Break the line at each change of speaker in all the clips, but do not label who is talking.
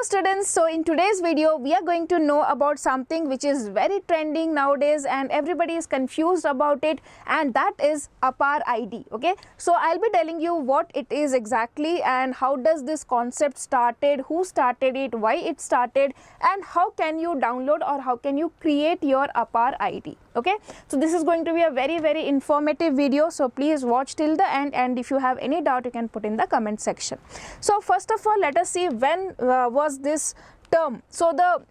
students, so in today's video we are going to know about something which is very trending nowadays and everybody is confused about it, and that is APAAR ID. Okay, so I'll be telling you what it is exactly and how does this concept started, who started it, why it started, and how can you download or how can you create your APAAR ID. Okay, so this is going to be a very informative video, so please watch till the end, and if you have any doubt you can put in the comment section. So first of all, let us see when was this term. So the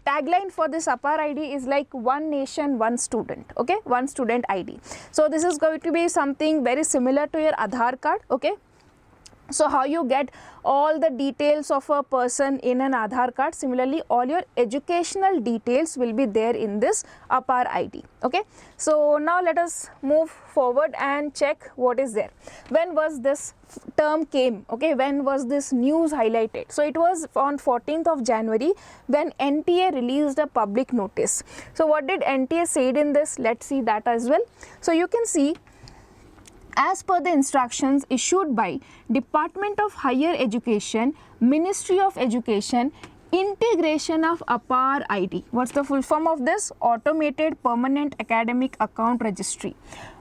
tagline for this APAAR ID is like one nation, one student. Okay, one student ID. So this is going to be something very similar to your Aadhaar card. Okay, so how you get all the details of a person in an Aadhaar card, similarly all your educational details will be there in this APAAR ID. Okay, so now let us move forward and check what is there. When was this term came? Okay, when was this news highlighted? So it was on 14th of January when NTA released a public notice. So what did NTA said in this? Let's see that as well. So you can see, as per the instructions issued by Department of Higher Education, Ministry of Education, integration of APAAR ID. What's the full form of this? Automated Permanent Academic Account Registry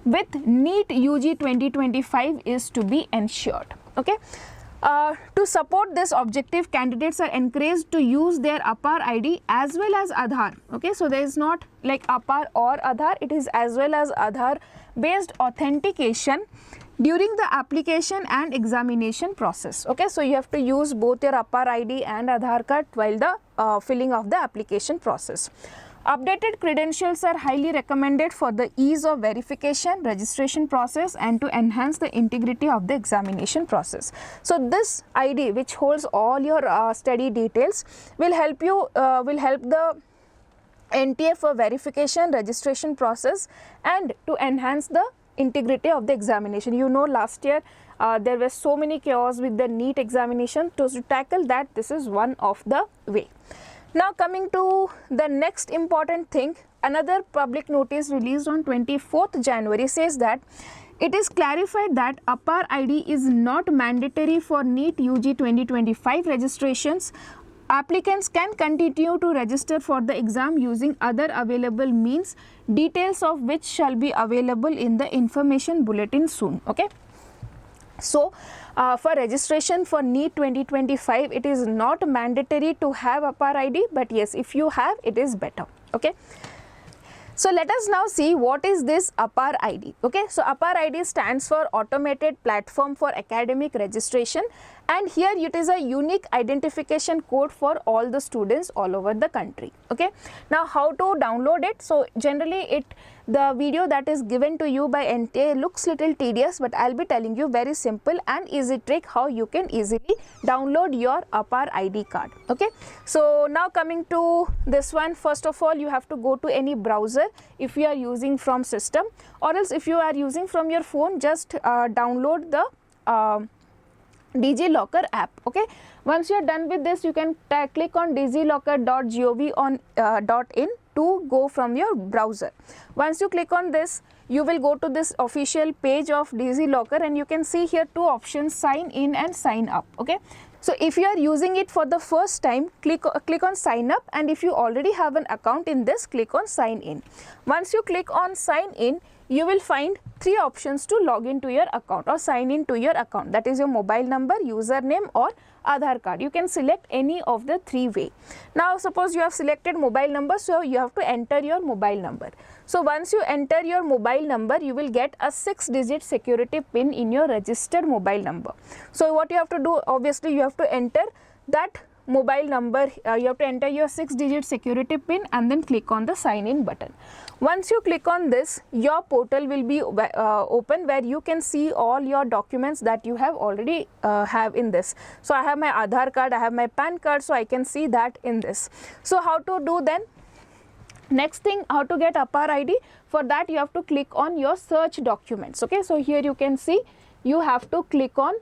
with NEET UG 2025 is to be ensured. Okay. To support this objective, candidates are encouraged to use their APAAR ID as well as Aadhaar. Okay, so there is not like APAAR or Aadhaar, it is as well as Aadhaar based authentication during the application and examination process. Okay, so you have to use both your APAAR ID and Aadhaar card while the filling of the application process. Updated credentials are highly recommended for the ease of verification, registration process, and to enhance the integrity of the examination process. So this ID, which holds all your study details, will help you, will help the NTA for verification, registration process, and to enhance the integrity of the examination. You know, last year there were so many chaos with the NEET examination. To tackle that, this is one of the way. Now coming to the next important thing, another public notice released on 24th January says that it is clarified that APAAR ID is not mandatory for NEET UG 2025 registrations. Applicants can continue to register for the exam using other available means, details of which shall be available in the information bulletin soon. Okay. So, for registration for NEET 2025, it is not mandatory to have APAAR ID, but yes, if you have, it is better. Okay. So let us now see what is this APAAR ID. Okay, so APAAR ID stands for Automated Platform for Academic Registration, and here it is a unique identification code for all the students all over the country. Okay, now how to download it? So generally the video that is given to you by NTA looks little tedious, but I'll be telling you very simple and easy trick how you can easily download your APAAR ID card. Okay, so now coming to this one, first of all you have to go to any browser if you are using from system, or else if you are using from your phone, just download the DigiLocker app. Okay, once you are done with this, you can click on digilocker.gov on .in to go from your browser. Once you click on this, you will go to this official page of DigiLocker, and you can see here two options: sign in and sign up. Okay, so if you are using it for the first time, click on sign up, and if you already have an account in this, click on sign in. Once you click on sign in, you will find three options to log into your account or sign in to your account. That is your mobile number, username, or Aadhaar card. You can select any of the three way. Now suppose you have selected mobile number, so you have to enter your mobile number. So once you enter your mobile number, you will get a 6-digit security pin in your registered mobile number. So what you have to do, obviously you have to enter that mobile number, you have to enter your 6-digit security pin and then click on the sign in button. Once you click on this, your portal will be open, where you can see all your documents that you have already have in this. So I have my Aadhaar card, I have my PAN card, so I can see that in this. So how to do then? Next thing, how to get APAAR ID? For that you have to click on your search documents. Okay, so here you can see you have to click on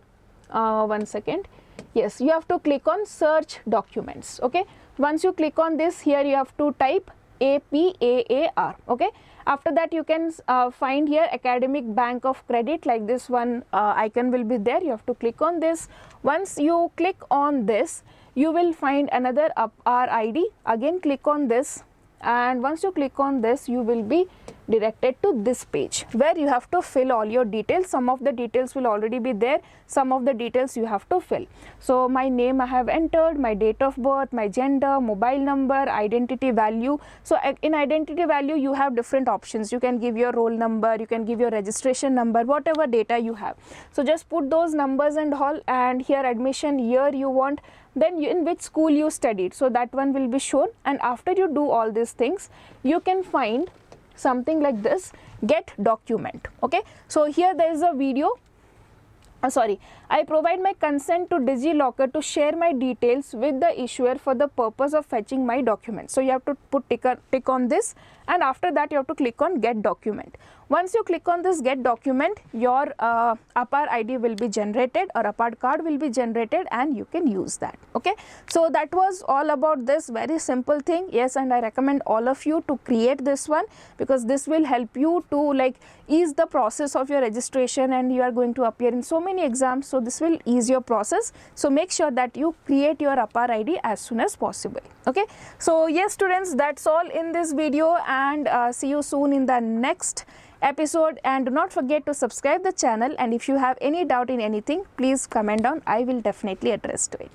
one second. Yes, you have to click on search documents. Okay, once you click on this, here you have to type APAAR. Okay, after that you can find here Academic Bank of Credit, like this one icon will be there. You have to click on this. Once you click on this, you will find another APAAR ID. Again click on this, and once you click on this, you will be directed to this page where you have to fill all your details. Some of the details will already be there, some of the details you have to fill. So my name I have entered, my date of birth, my gender, mobile number, identity value. So in identity value you have different options. You can give your roll number, you can give your registration number, whatever data you have. So just put those numbers and all, and here admission year you want, then in which school you studied, so that one will be shown. And after you do all these things, you can find something like this, get document. Okay, so here there is a video. I provide my consent to DigiLocker to share my details with the issuer for the purpose of fetching my documents. So you have to put tick on this, and after that you have to click on get document. Once you click on this get document, your APAAR ID will be generated, or APAAR card will be generated, and you can use that. Okay, so that was all about this very simple thing. Yes, and I recommend all of you to create this one, because this will help you to like ease the process of your registration, and you are going to appear in so many exams, so this will ease your process. So make sure that you create your APAAR ID as soon as possible. Okay, so yes students, that's all in this video, and see you soon in the next episode. And do not forget to subscribe the channel, and if you have any doubt in anything, please comment down. I will definitely address to it.